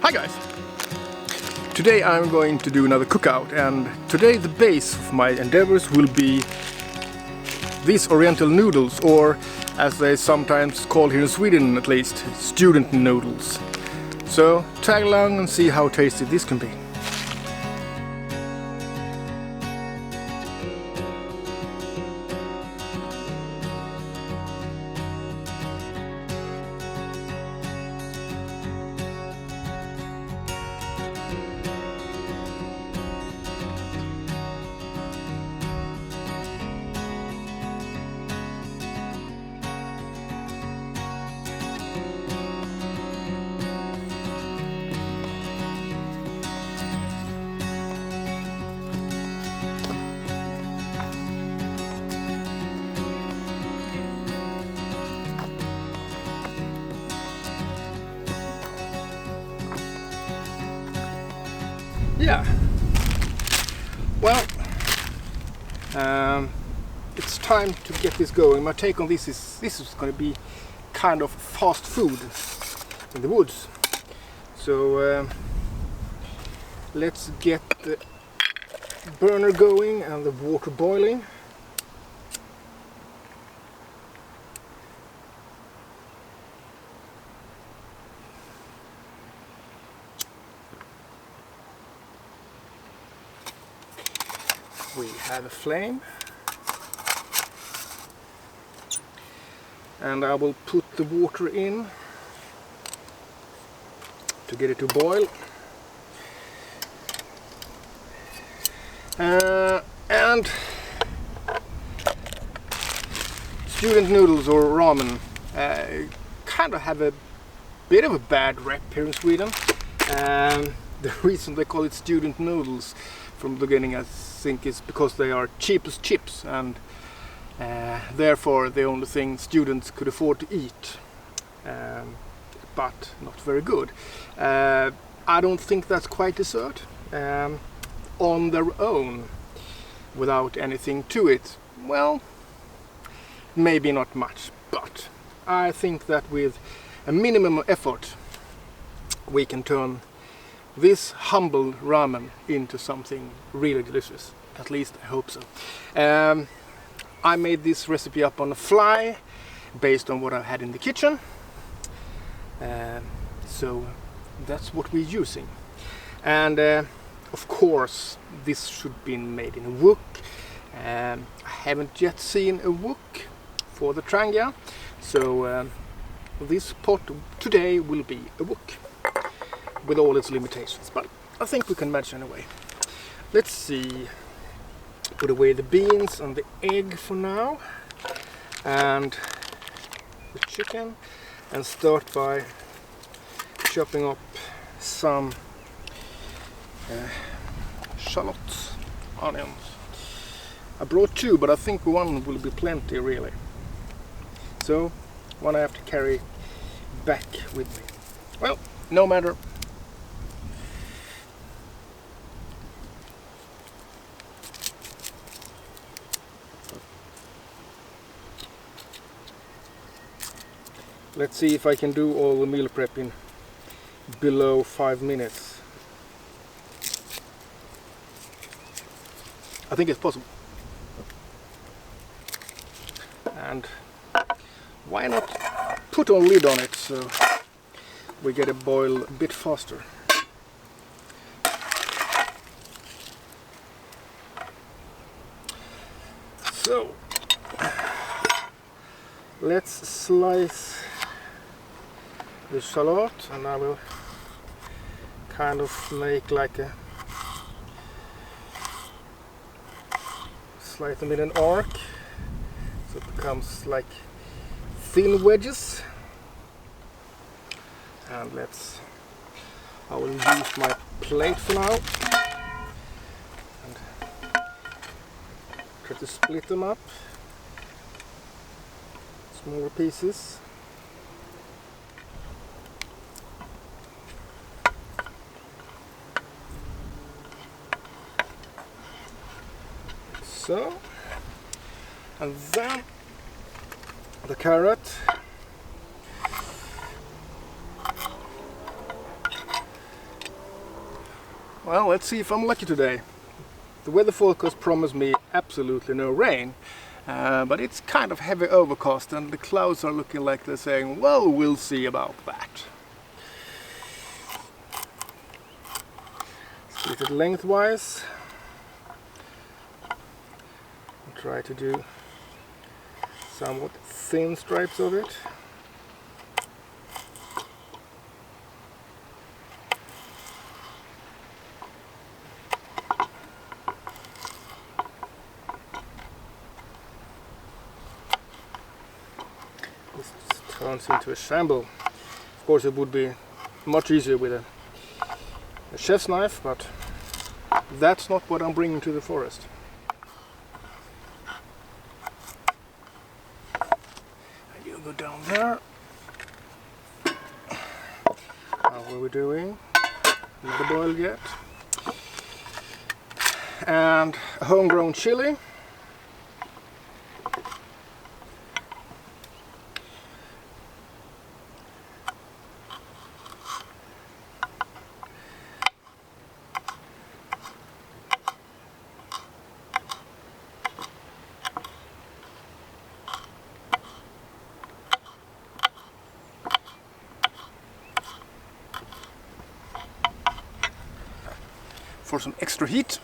Hi guys! Today I'm going to do another cookout, and today the base of my endeavors will be these oriental noodles, or as they sometimes call here in Sweden at least, student noodles. So tag along and see how tasty this can be. Yeah, well, it's time to get this going. My take on this is going to be kind of fast food in the woods. So let's get the burner going and the water boiling. We have a flame, and I will put the water in to get it to boil. And student noodles or ramen kind of have a bit of a bad rep here in Sweden. The reason they call it student noodles from the beginning, I think, is because they are cheap as chips, and therefore the only thing students could afford to eat, but not very good. I don't think that's quite dessert on their own without anything to it. Well, maybe not much, but I think that with a minimum of effort we can turn this humble ramen into something really delicious. At least I hope so. I made this recipe up on the fly based on what I had in the kitchen. So that's what we're using. And of course this should be made in a wok. I haven't yet seen a wok for the Trangia, so this pot today will be a wok, with all its limitations, but I think we can manage anyway. Let's see, put away the beans and the egg for now, and the chicken, and start by chopping up some schallotte onions. I brought two, but I think one will be plenty really, so one I have to carry back with me. Well, no matter. Let's see if I can do all the meal prep in below 5 minutes. I think it's possible. And why not put a lid on it so we get it boil a bit faster. So let's slice the schallotte, and I will kind of make like a slice them in an arc so it becomes like thin wedges. And I will use my plate for now and try to split them up smaller pieces. So, and then the carrot. Well, let's see if I'm lucky today. The weather forecast promised me absolutely no rain, but it's kind of heavy overcast and the clouds are looking like they're saying, well, we'll see about that. Split it lengthwise. And try to do somewhat thin stripes of it. This turns into a shamble. Of course, it would be much easier with a chef's knife, but that's not what I'm bringing to the forest. And you go down there. What are we doing? Not a boil yet. And a homegrown chili. For some extra heat.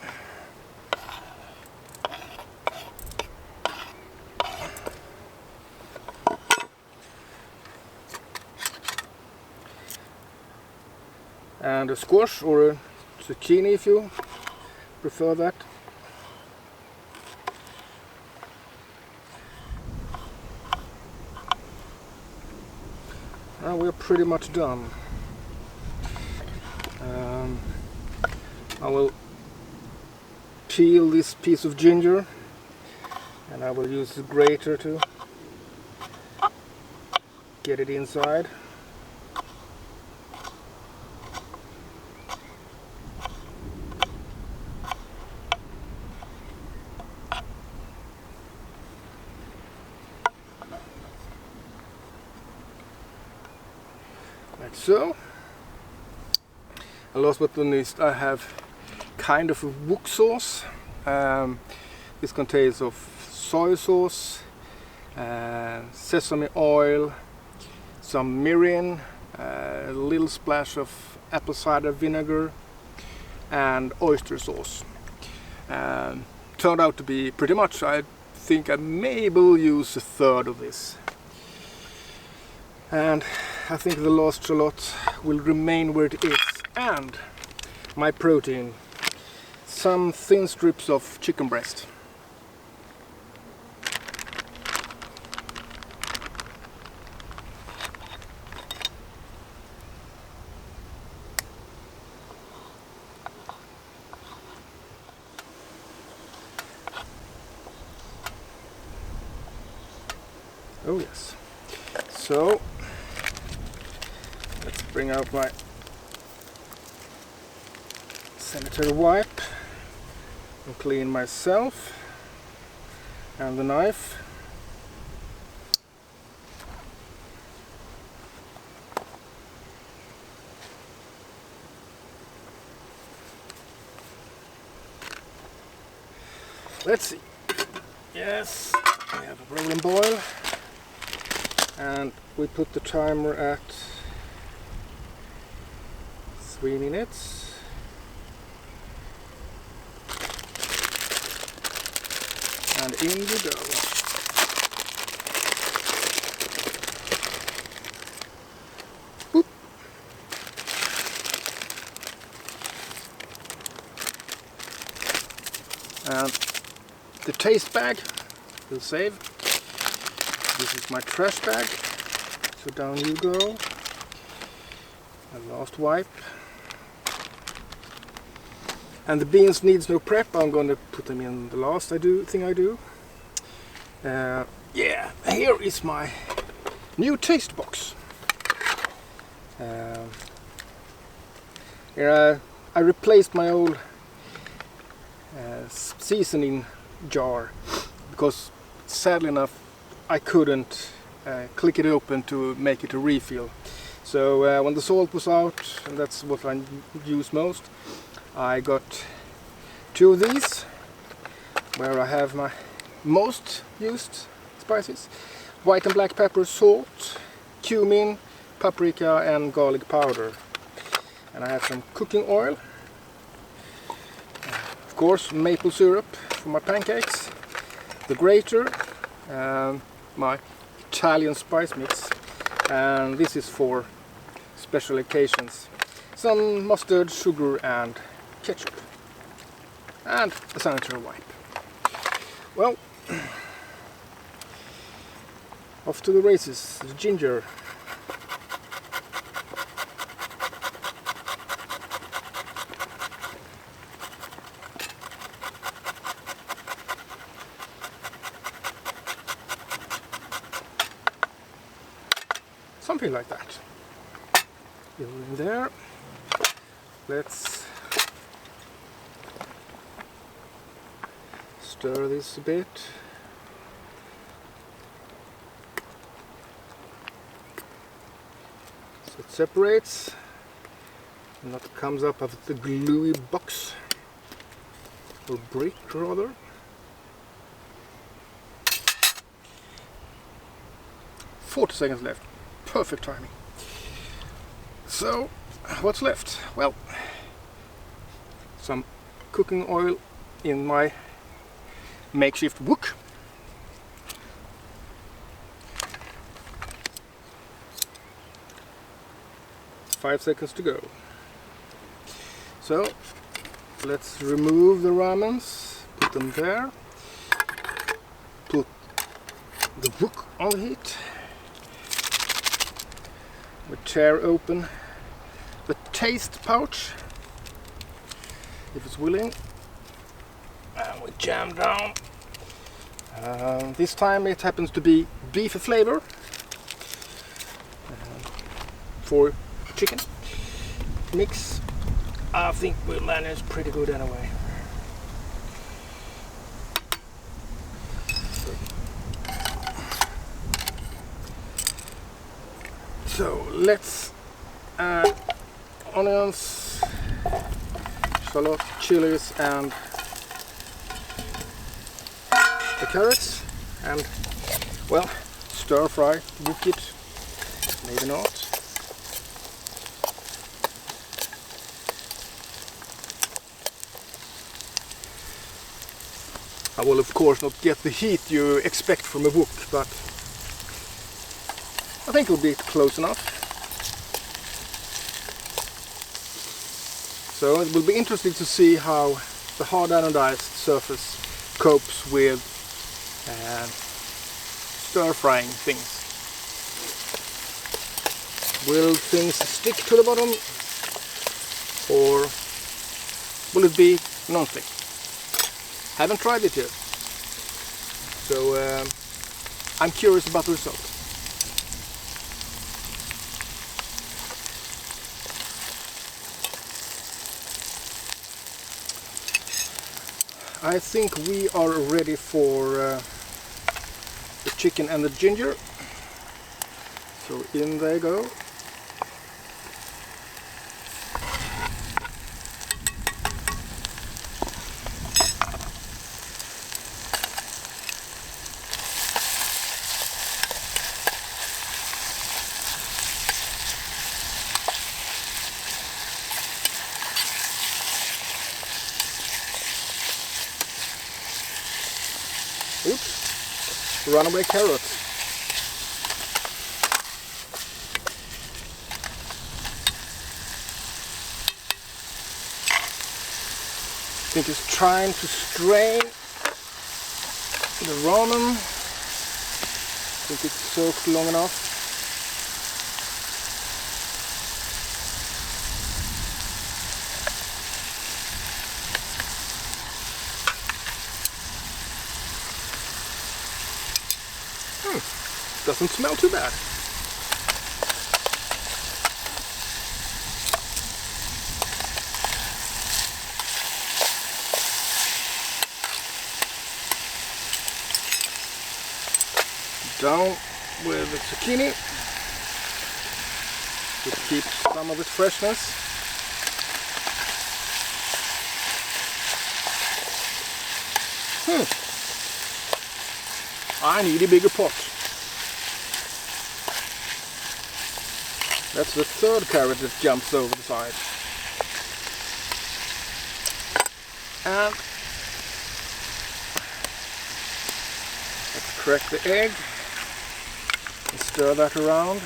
And a squash or a zucchini if you prefer that. Now we're pretty much done. I will peel this piece of ginger and I will use the grater to get it inside. Like so. And last but not least, I have kind of a wok sauce. This contains of soy sauce, sesame oil, some mirin, a little splash of apple cider vinegar, and oyster sauce. Turned out to be pretty much. I think I maybe will use a third of this. And I think the last schallotte will remain where it is. And my protein. Some thin strips of chicken breast. Oh yes. So let's bring out my sanitary wipe and clean myself and the knife. Let's see. Yes, we have a rolling boil and we put the timer at 3 minutes. And in you go. Boop. And the taste bag will save. This is my trash bag. So down you go. And last wipe. And the beans needs no prep. I'm going to put them in the last thing I do. Yeah, here is my new taste box. Here I replaced my old seasoning jar because sadly enough I couldn't click it open to make it a refill. So when the salt was out, and that's what I use most, I got 2 of these, where I have my most used spices: white and black pepper, salt, cumin, paprika and garlic powder. And I have some cooking oil, of course maple syrup for my pancakes, the grater, my Italian spice mix, and this is for special occasions, some mustard, sugar and ketchup, and a sanitary wipe. Well, off to the races. The ginger. Something like that. Go in there. Let's stir this a bit. So it separates and that comes up of the gluey box, or brick rather. "40 seconds left. Perfect timing. So, what's left? Well, some cooking oil in my makeshift wok. Five seconds to go. So, let's remove the ramens, put them there, put the wok on the heat. We tear open the taste pouch, if it's willing, and we jam down. This time it happens to be beef flavor for chicken mix. I think we'll manage pretty good anyway. So let's add onions, schallotte, chilies and the carrots, and well, stir fry, cook it, maybe not. I will of course not get the heat you expect from a wok, but I think it'll be close enough. So it will be interesting to see how the hard anodized surface copes with stir frying things. Will things stick to the bottom, or will it be non-stick? Haven't tried it yet, so I'm curious about the result. I think we are ready for the chicken and the ginger. So in they go. Oops, runaway carrot. I think it's trying to strain the ramen. I think it's soaked long enough. Doesn't smell too bad. Down with the zucchini to keep some of its freshness. I need a bigger pot. That's the third carrot that jumps over the side. And let's crack the egg and stir that around.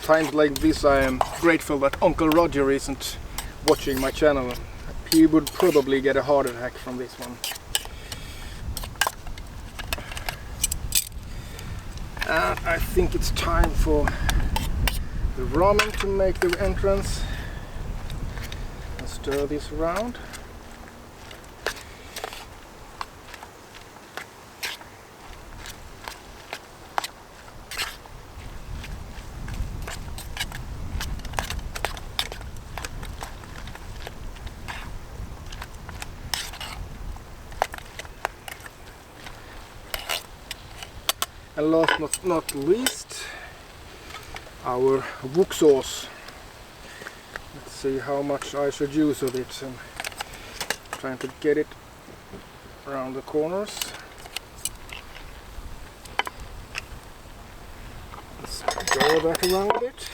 Times like this I am grateful that Uncle Roger isn't watching my channel. He would probably get a heart attack from this one. And I think it's time for the ramen to make the entrance. And stir this around. And last but not least, our wok sauce. Let's see how much I should use of it, and trying to get it around the corners. Let's stir that around a bit.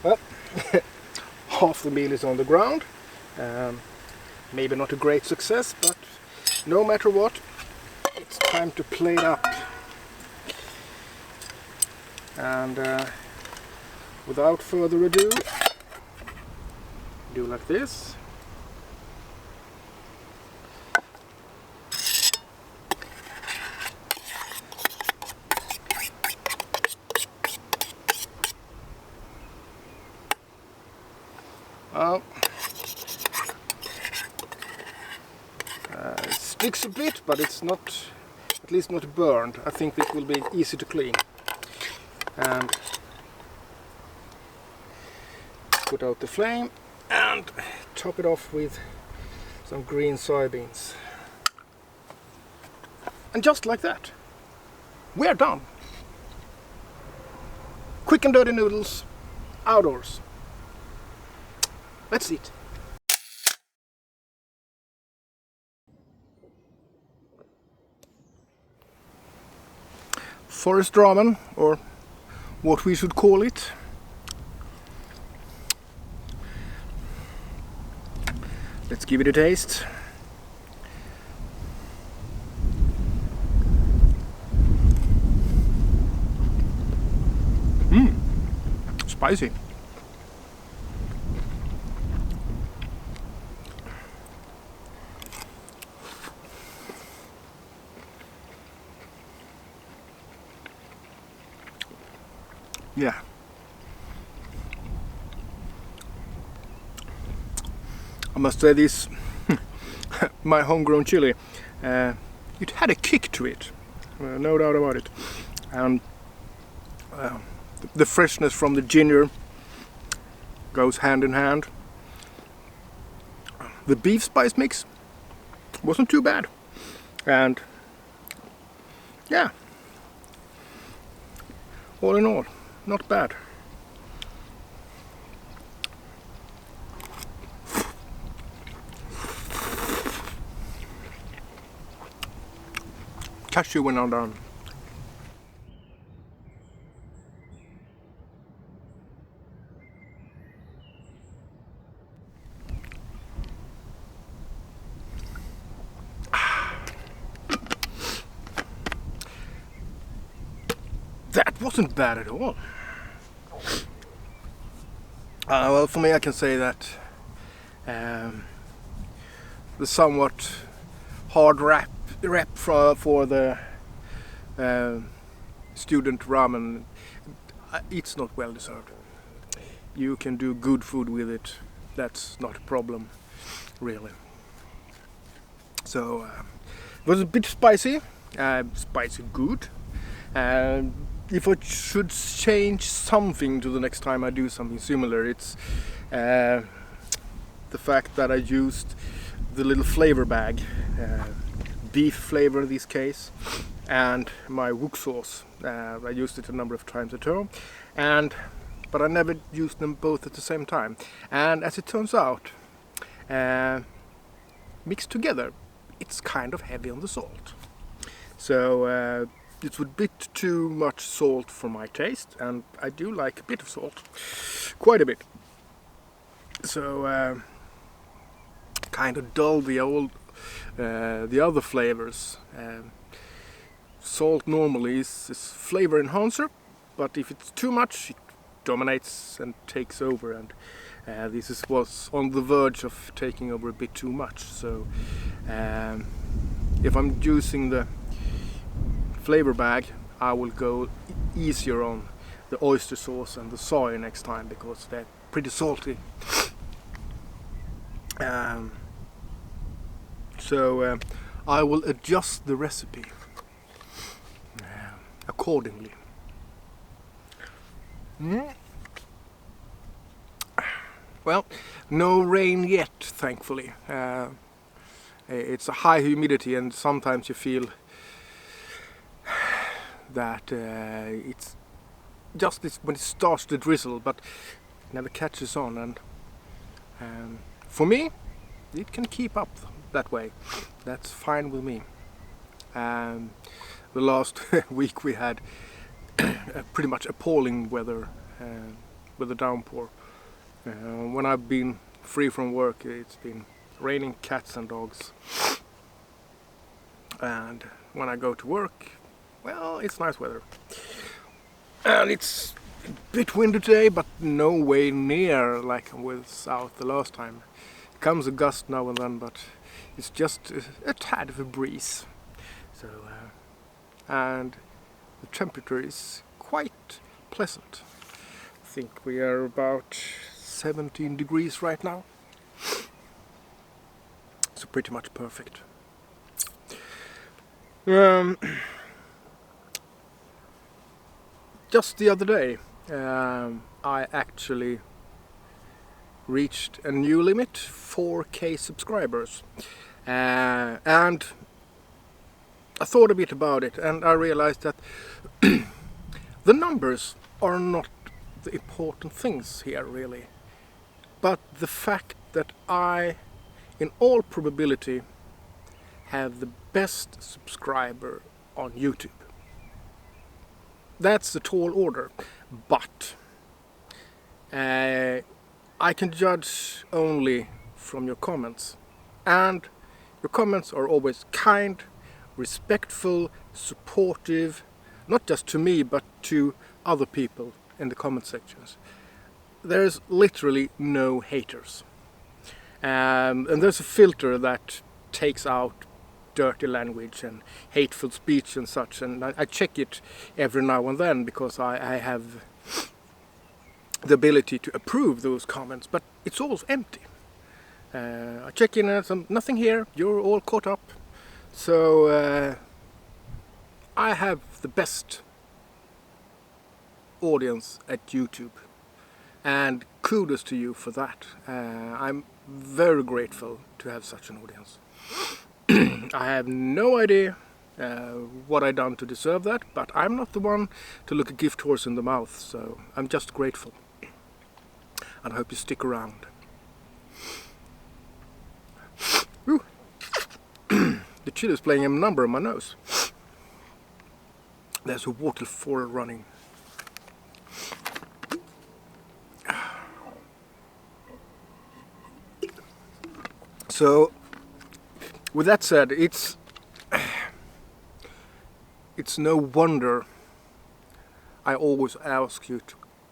Well, half the meal is on the ground. Maybe not a great success, but no matter what, it's time to plate up. And without further ado, do like this. It sticks a bit, but it's not, at least not burned. I think it will be easy to clean. And put out the flame and top it off with some green soybeans. And just like that, we're done. Quick and dirty noodles outdoors. Let's eat. Forest ramen, or what we should call it. Let's give it a taste. Spicy. Yeah. I must say this, my homegrown chili, it had a kick to it, no doubt about it. And the freshness from the ginger goes hand in hand. The beef spice mix wasn't too bad. And yeah, all in all, not bad. Catch you when I'm done. That wasn't bad at all. Well, for me, I can say that the somewhat hard rep for the student ramen, it's not well deserved. You can do good food with it. That's not a problem, really. So it was a bit spicy, spicy good. if I should change something to the next time I do something similar, it's the fact that I used the little flavor bag, beef flavor in this case, and my wok sauce. I used it a number of times at home, but I never used them both at the same time. And as it turns out, mixed together, it's kind of heavy on the salt. So it's a bit too much salt for my taste, and I do like a bit of salt, quite a bit. So kind of dull the other flavors. Salt normally is flavor enhancer, but if it's too much, it dominates and takes over, and this was on the verge of taking over a bit too much. So if I'm using the flavor bag, I will go easier on the oyster sauce and the soy next time, because they're pretty salty. So I will adjust the recipe accordingly. Well, no rain yet, thankfully. It's a high humidity, and sometimes you feel that it's just when it starts to drizzle, but it never catches on. And for me, it can keep up that way. That's fine with me. The last week we had pretty much appalling weather with the downpour. When I've been free from work, it's been raining cats and dogs. And when I go to work, well, it's nice weather. And it's a bit windy today, but no way near like with south the last time. Comes a gust now and then, but it's just a tad of a breeze. So and the temperature is quite pleasant. I think we are about 17 degrees right now. So pretty much perfect. Just the other day, I actually reached a new limit, 4K subscribers, and I thought a bit about it, and I realized that the numbers are not the important things here really, but the fact that I, in all probability, have the best subscriber on YouTube. That's a tall order, but I can judge only from your comments, and your comments are always kind, respectful, supportive, not just to me but to other people in the comment sections. There's literally no haters, and there's a filter that takes out dirty language and hateful speech and such, and I check it every now and then because I have the ability to approve those comments, but it's all empty. I check in and nothing here, you're all caught up. So I have the best audience at YouTube, and kudos to you for that. I'm very grateful to have such an audience. I have no idea what I've done to deserve that, but I'm not the one to look a gift horse in the mouth, so I'm just grateful. And I hope you stick around. Ooh. The chili is playing a number on my nose. There's a waterfall running. So, with that said, it's no wonder I always ask you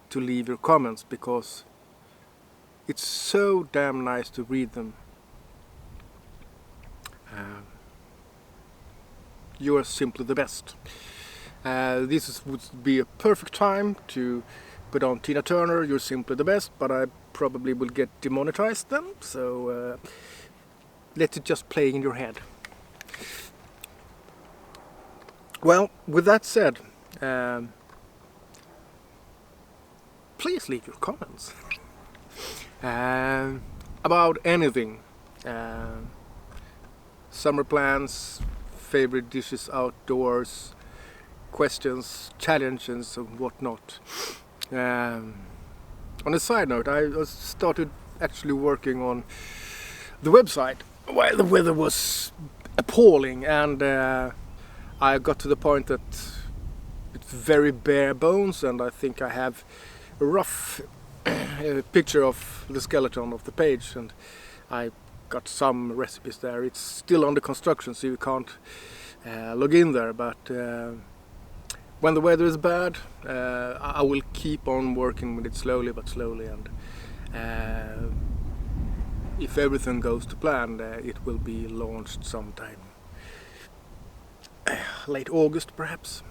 to leave your comments, because it's so damn nice to read them. You are simply the best. Would be a perfect time to put on Tina Turner, You're Simply the Best, but I probably will get demonetized then, so let it just play in your head. Well, with that said, please leave your comments about anything. Summer plans, favorite dishes outdoors, questions, challenges and whatnot. On a side note, I started actually working on the website while the weather was appalling, and I got to the point that it's very bare bones, and I think I have a rough picture of the skeleton of the page, and I got some recipes there. It's still under construction, so you can't log in there, but when the weather is bad, I will keep on working with it slowly but slowly, and if everything goes to plan, it will be launched sometime late August perhaps.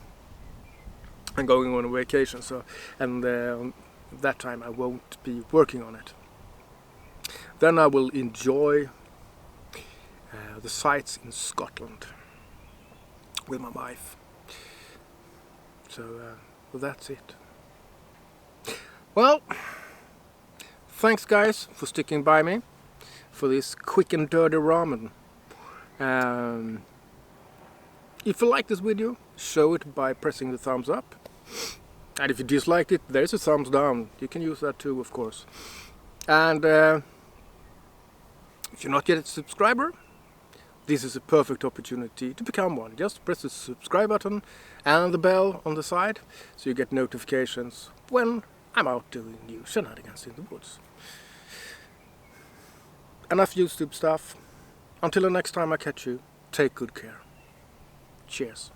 I'm going on a vacation, so that time I won't be working on it. Then I will enjoy the sights in Scotland with my wife. So well, that's it. Well, thanks guys for sticking by me for this quick and dirty ramen. If you like this video, show it by pressing the thumbs up. And if you disliked it, there's a thumbs down. You can use that too, of course. And if you're not yet a subscriber, this is a perfect opportunity to become one. Just press the subscribe button and the bell on the side, so you get notifications when I'm out doing new shenanigans in the woods. Enough YouTube stuff. Until the next time I catch you, take good care. Cheers.